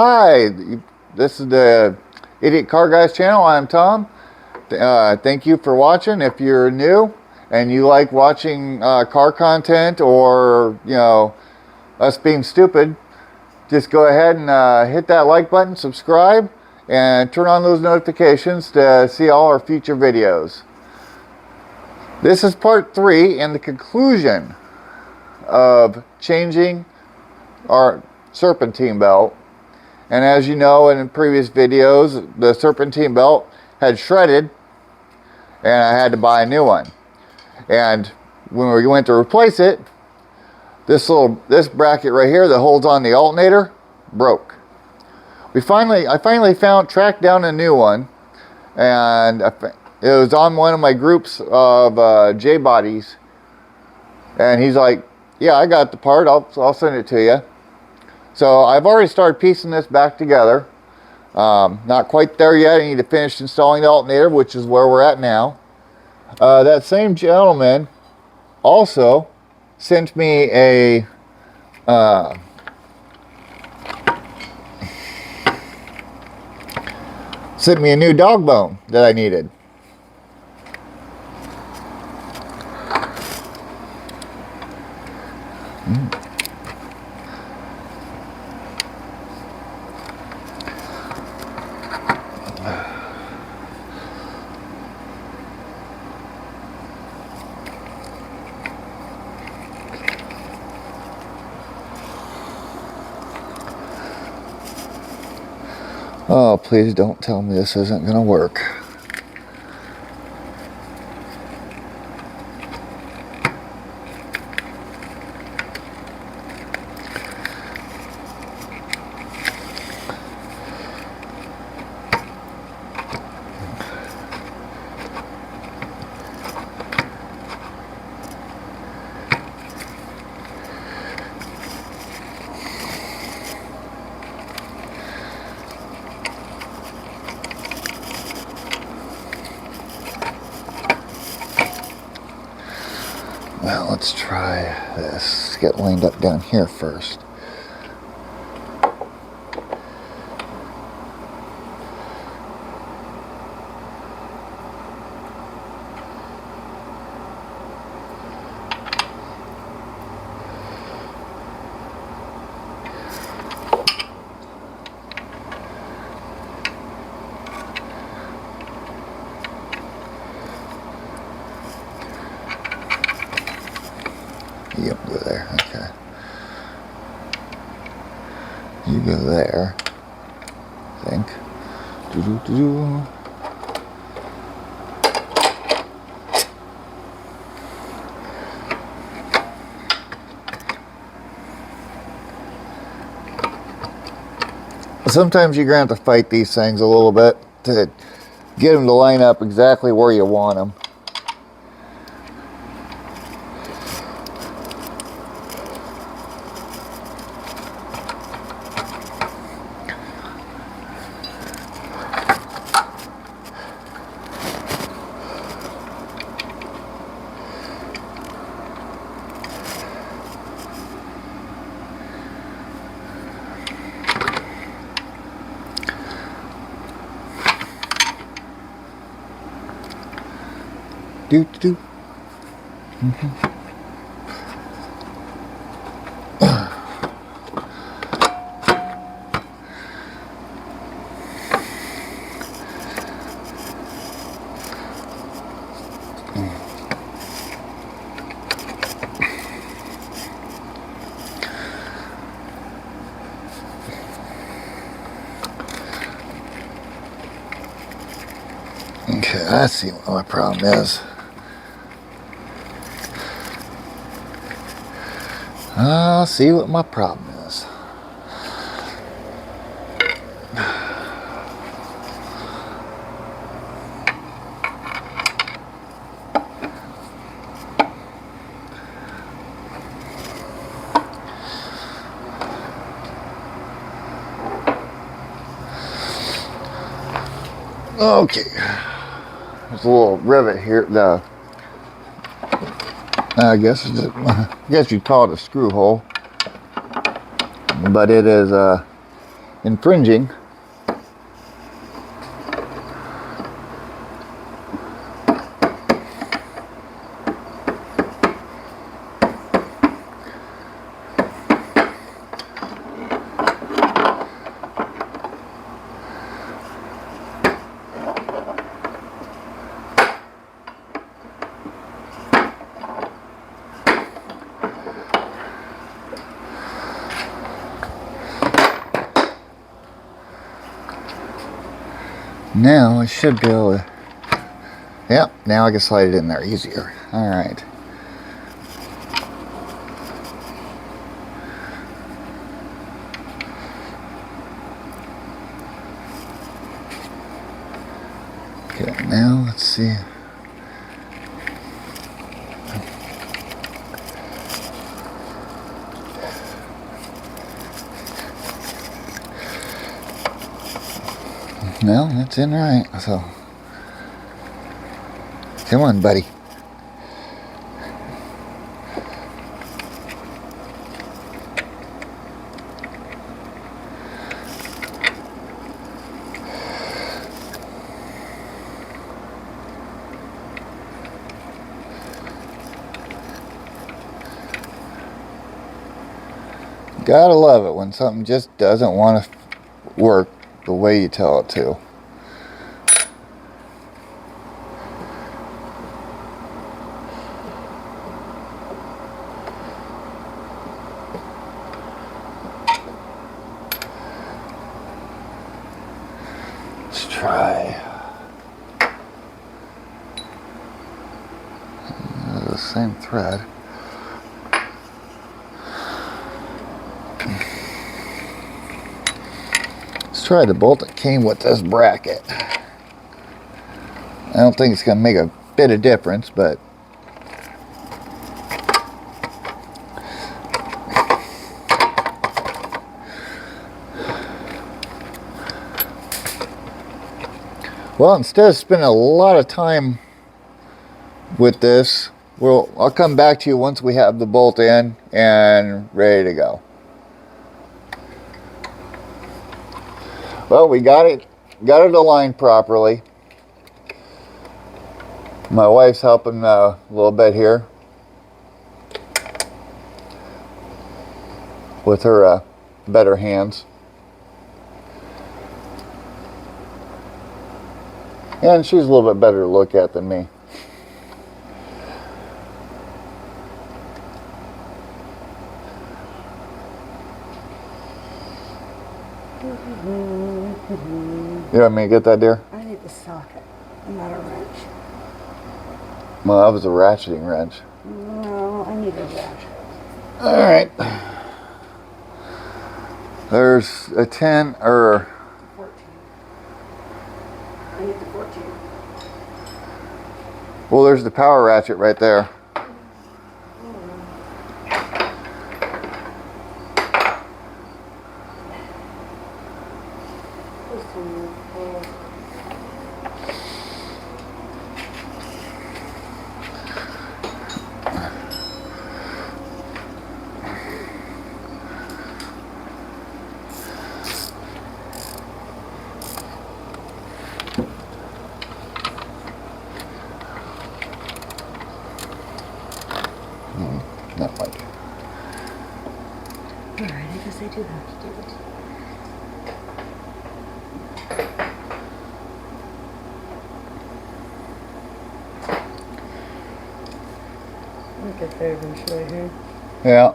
Hi, this is the Idiot Car Guys channel. I'm Tom. Thank you for watching. If you're new and you like watching car content or, us being stupid, just go ahead and hit that like button, subscribe, and turn on those notifications to see all our future videos. This is part 3 and the conclusion of changing our serpentine belt. And as you know, in previous videos, the serpentine belt had shredded and I had to buy a new one. And when we went to replace it, this bracket right here that holds on the alternator broke. I finally tracked down a new one, and it was on one of my groups of J bodies, and he's like, yeah, I got the part, I'll send it to you. So I've already started piecing this back together. Not quite there yet. I need to finish installing the alternator, which is where we're at now. That same gentleman also sent me a new dog bone that I needed. Oh, please don't tell me this isn't going to work. Well, let's try this. Let's get lined up down here first. Yep, go there. Okay. You go there. I think. Doo-doo-doo-doo. Sometimes you're going to have to fight these things a little bit to get them to line up exactly where you want them. Do. Okay, I see what my problem is. I'll see what my problem is. Okay, there's a little rivet here. I guess you'd call it a screw hole, but it is infringing. Now I should be able to, yep, now I can slide it in there easier. All right. Okay, now let's see. No, that's in right. So, come on, buddy. Gotta love it when something just doesn't want to work the way you tell it to. Let's try the same thread. Let's try the bolt that came with this bracket. I don't think it's going to make a bit of difference, but well, instead of spending a lot of time with this, I'll come back to you once we have the bolt in and ready to go. Well, we got it aligned properly. My wife's helping a little bit here with her better hands. And she's a little bit better to look at than me. You want me to get that, dear? I need the socket, not a wrench. Well, that was a ratcheting wrench. No, I need a ratchet. All right. There's a 10 or 14. I need the 14. well, there's the power ratchet right there. Not like. Alright, I guess I do have to do it. I'll get there eventually here. Yeah.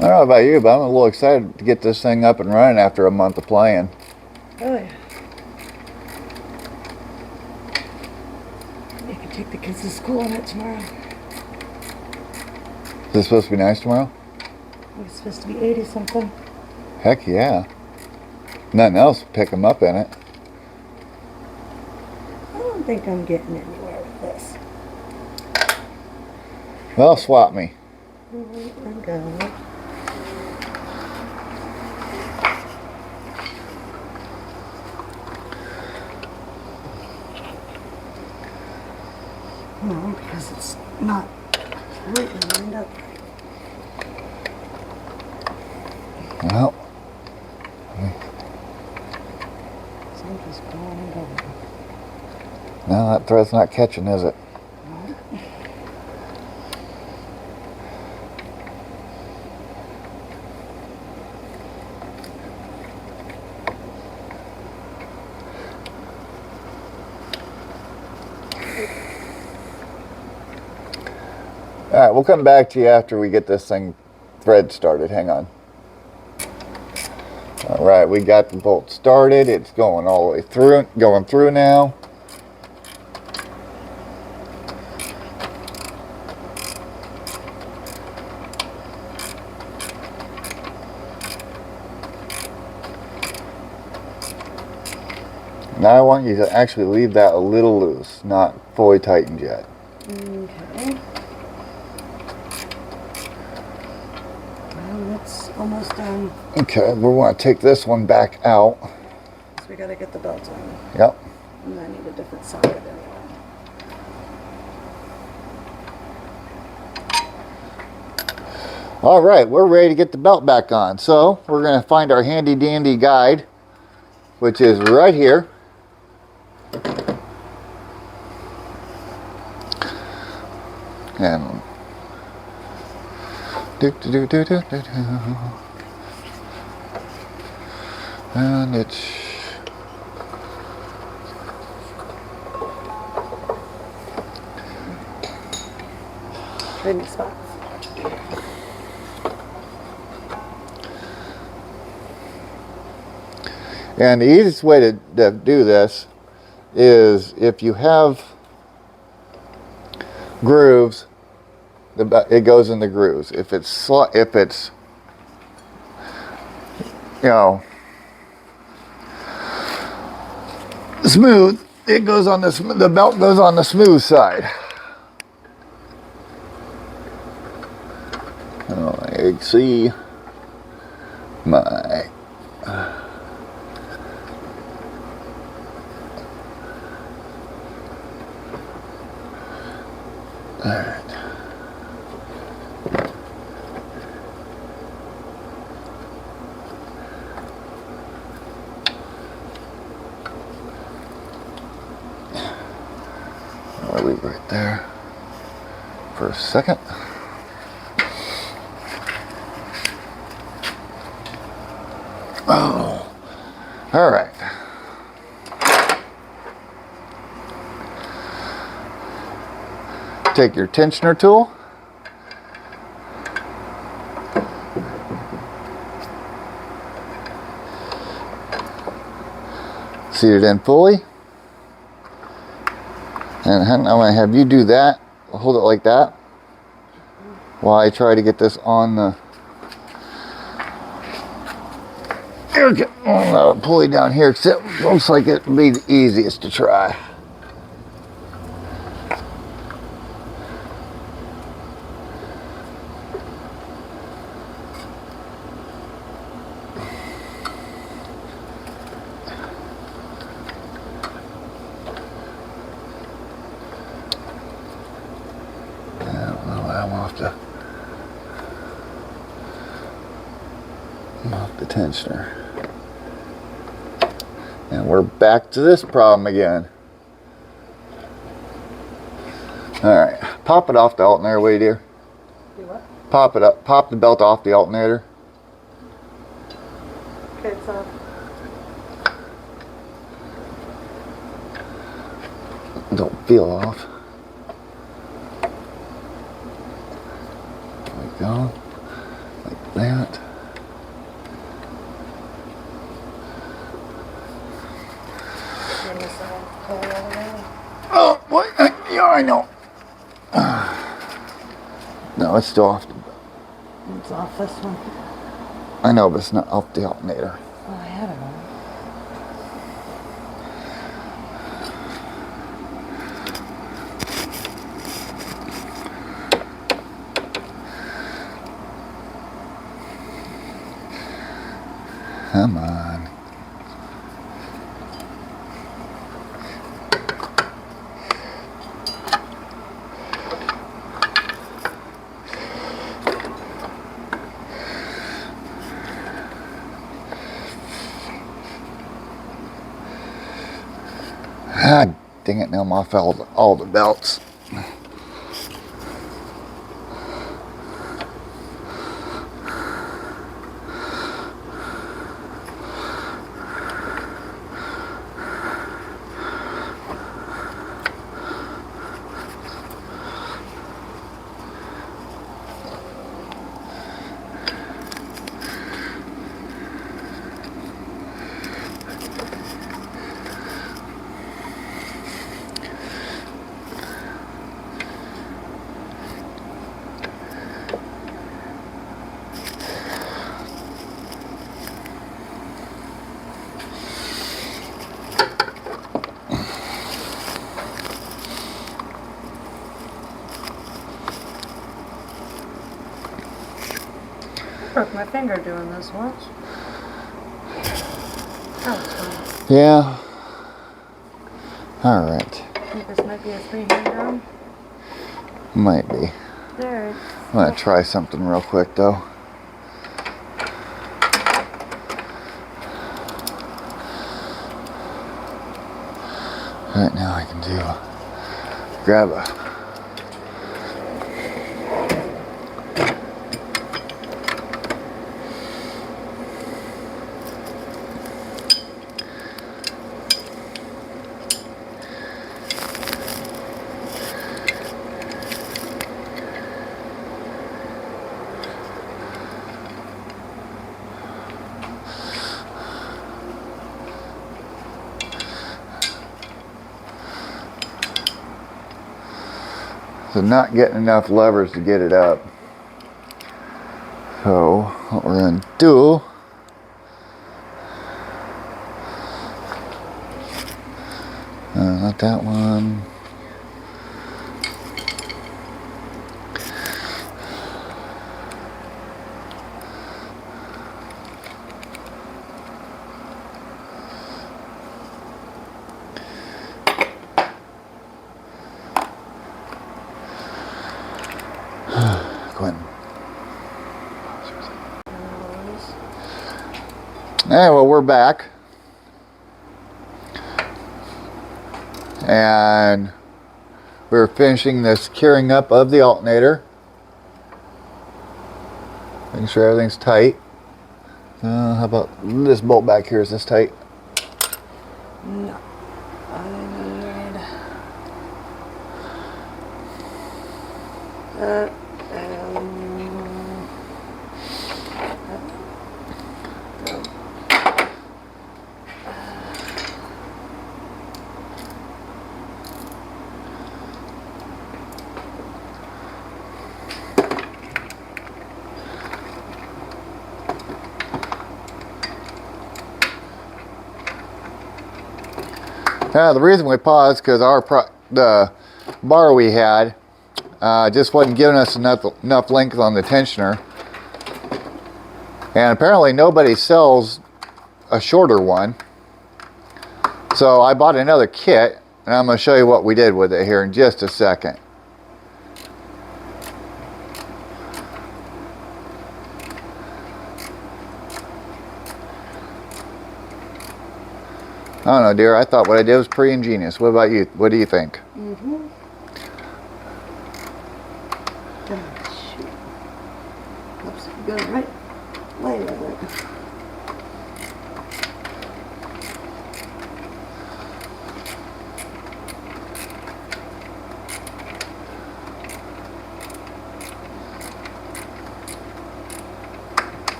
I don't know about you, but I'm a little excited to get this thing up and running after a month of playing. Oh yeah. I can take the kids to school on it tomorrow. Is this supposed to be nice tomorrow? It's supposed to be 80 something. Heck yeah. Nothing else will pick them up in it. I don't think I'm getting anywhere with this. Well, swap me. I'm going. No, because it's not completely lined up. Well, So I'm just going and going. no, that thread's not catching, is it? No. All right, we'll come back to you after we get this thing thread started. Hang on. All right, we got the bolt started. It's going all the way through, going through now. Now I want you to actually leave that a little loose, not fully tightened yet. Okay. Well, it's almost done. Okay, we want to take this one back out. So we gotta get the belt on. Yep. And I need a different socket anyway. All right, we're ready to get the belt back on. So we're going to find our handy dandy guide, which is right here. And and it's Trading spots. and the easiest way to do this is if you have grooves, it goes in the grooves. If it's you know, smooth, it goes on the belt goes on the smooth side. Oh, I see my all right. I'll leave it right there for a second. Oh, all right. Take your tensioner tool. Seat it in fully. And I'm going to have you do that. Hold it like that while I try to get this on the pulley down here. It looks like it would be the easiest to try. Off the tensioner. And we're back to this problem again. Alright, pop it off the alternator, will you, dear? Do what? Pop it up, pop the belt off the alternator. Okay, it's off. Don't feel off. There we go. Like that. Oh, what? Yeah, I know. No, it's still off. It's off this one. I know, but it's not off the alternator. Oh, I had it on. Come on. Ah, dang it, now I'm off all the belts. Broke my finger doing this once. That was fun. Yeah. All right. I think this might be a freehand drum. Might be. There. I'm gonna try something real quick though. Right now I can grab a So not getting enough levers to get it up. So what we're gonna do, not that one. Quentin. Hey, well, we're back. And we're finishing the securing up of the alternator. Making sure everything's tight. How about this bolt back here? Is this tight? No. I need that and the reason we paused because the bar we had just wasn't giving us enough length on the tensioner, and apparently nobody sells a shorter one. So I bought another kit, and I'm going to show you what we did with it here in just a second. I don't know, dear. I thought what I did was pretty ingenious. What about you? What do you think? mm-hmm. Oh, shoot. Oops, you got it right. Lay with it.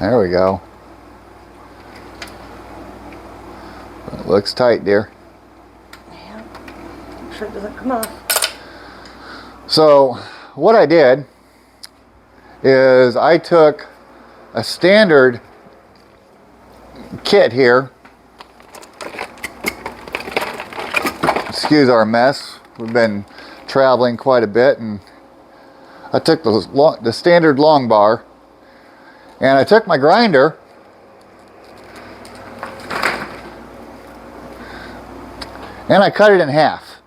There we go. It looks tight, dear. Yeah. Make sure it doesn't come off. So what I did is I took a standard kit here. Excuse our mess. We've been traveling quite a bit, and I took the standard long bar, and I took my grinder and I cut it in half.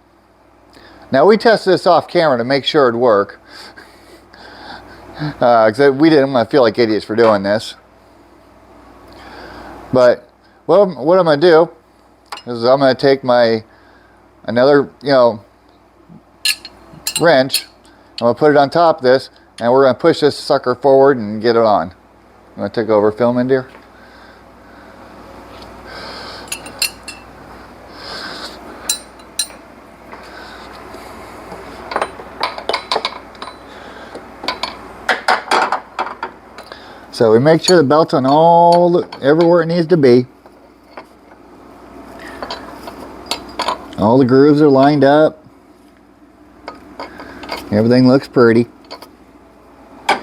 Now we tested this off camera to make sure it'd work. Because we didn't want to feel like idiots for doing this. But well, what I'm going to do is I'm going to take another, wrench. I'm going to put it on top of this, and we're going to push this sucker forward and get it on. I'm going to take over filming, dear. So we make sure the belt's on everywhere it needs to be. All the grooves are lined up. Everything looks pretty. Then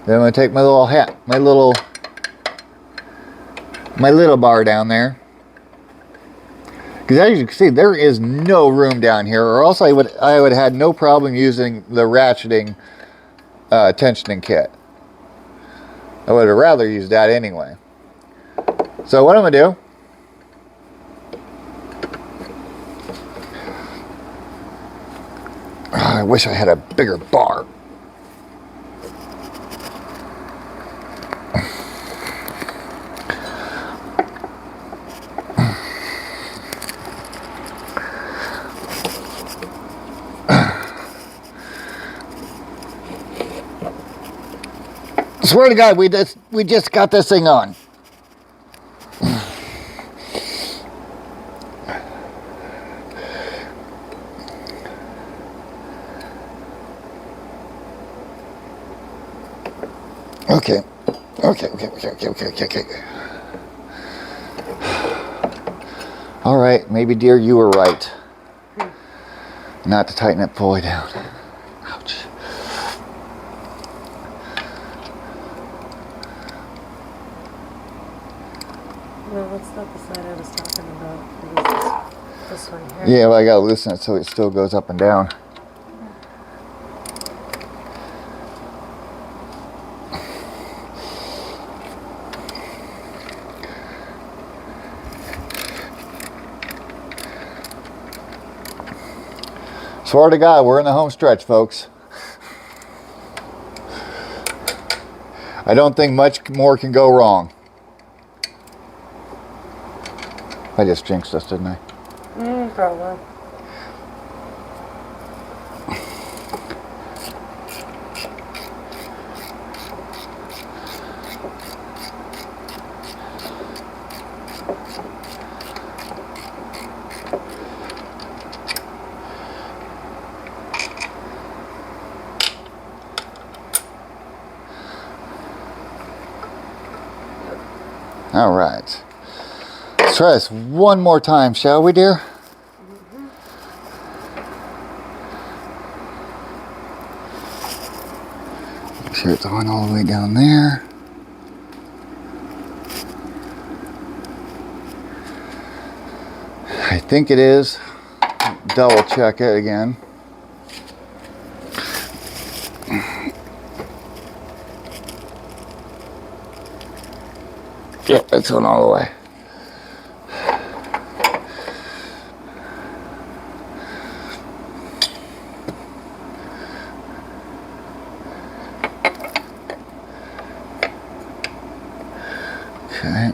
I'm going to take my little hat, my little bar down there. Because as you can see, there is no room down here, or else I would have had no problem using the ratcheting tensioning kit. I would have rather used that anyway. So what I'm going to do, I wish I had a bigger bar. Swear to God, we just got this thing on. Okay. All right, maybe, dear, you were right. Not to tighten it fully down. Ouch. No, that's not the side I was talking about. It was this one here. Yeah, well, I gotta loosen it so it still goes up and down. Swear to God, we're in the home stretch, folks. I don't think much more can go wrong. I just jinxed us, didn't I? Probably. All right. Let's try this one more time, shall we, dear? Make sure it's on all the way down there. I think it is. Double check it again. Yep, it's on all the way. Okay.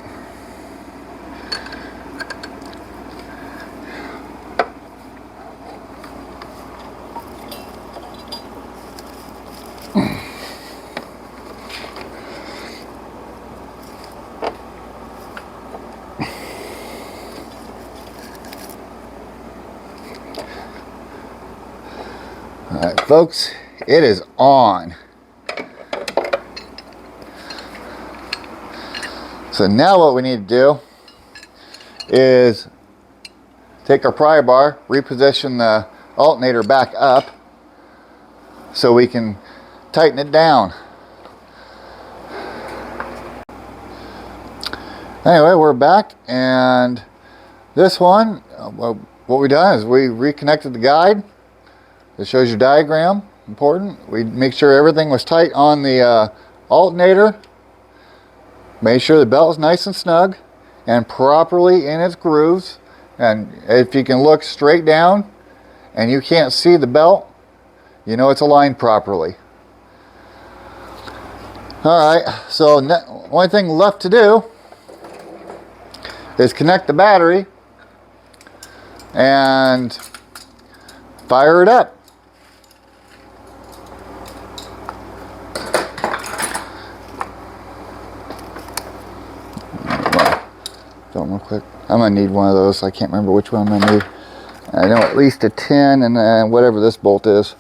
All right, folks, it is on. So now what we need to do is take our pry bar, reposition the alternator back up so we can tighten it down. Anyway, we're back, and this one, what we done is we reconnected the guide. It shows your diagram, important. We make sure everything was tight on the alternator. Make sure the belt is nice and snug and properly in its grooves. And if you can look straight down and you can't see the belt, you know it's aligned properly. Alright, so only thing left to do is connect the battery and fire it up. Film real quick. I'm gonna need one of those. I can't remember which one I'm gonna need. I know at least a 10 and whatever this bolt is.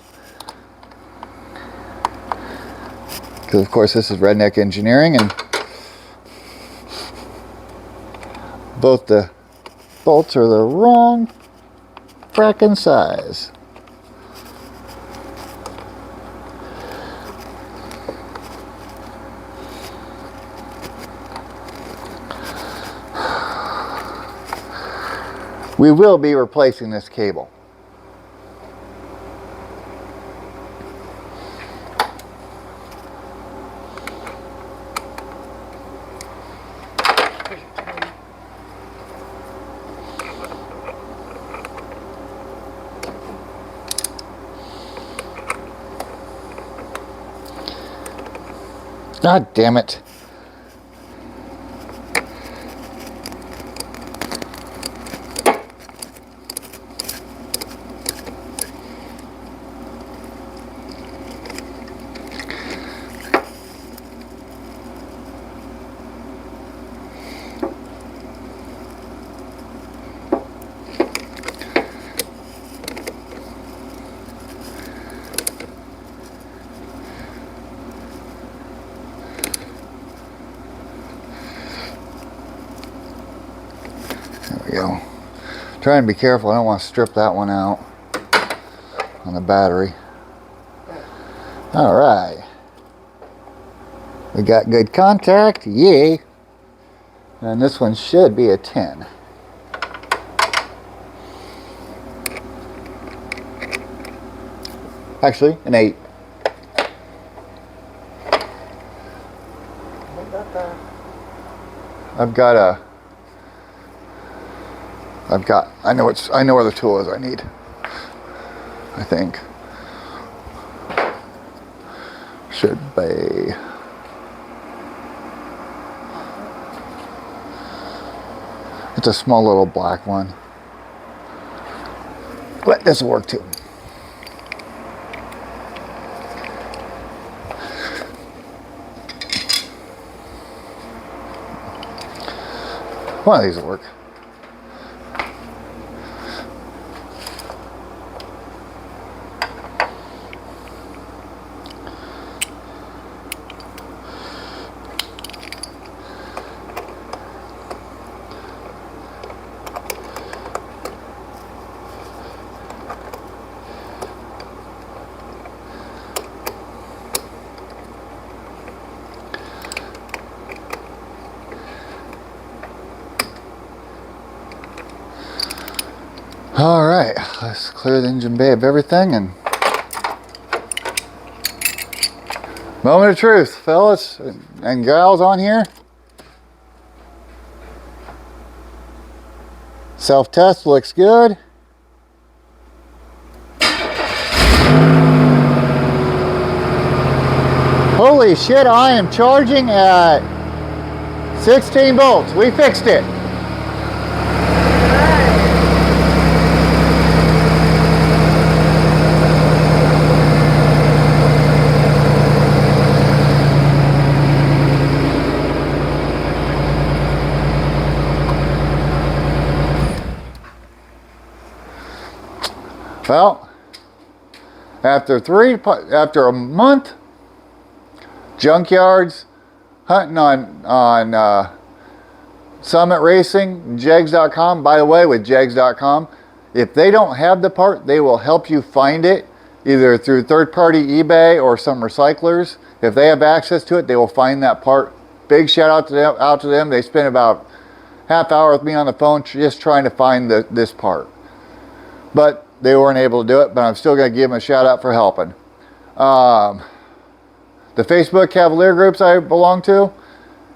Because of course this is Redneck Engineering, and both the bolts are the wrong fracking size. We will be replacing this cable. God damn it. There we go. Trying to be careful. I don't want to strip that one out on the battery. All right. We got good contact. Yay. And this one should be a 10. Actually, an 8. I know where the tool is I need. I think. Should be. It's a small little black one. But this will work too. One of these will work. All right, let's clear the engine bay of everything and moment of truth, fellas and gals on here. Self-test looks good. Holy shit, I am charging at 16 volts. We fixed it. Well, after a month, junkyards, hunting on Summit Racing, jegs.com. By the way, with jegs.com, if they don't have the part, they will help you find it, either through third-party eBay or some recyclers. If they have access to it, they will find that part. Big shout out to them. They spent about half hour with me on the phone just trying to find this part. But they weren't able to do it, but I'm still going to give them a shout out for helping. The Facebook Caviler groups I belong to,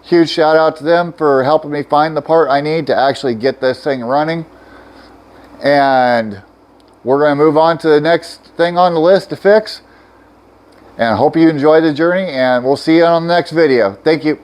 huge shout out to them for helping me find the part I need to actually get this thing running. And we're going to move on to the next thing on the list to fix. And I hope you enjoy the journey, and we'll see you on the next video. Thank you.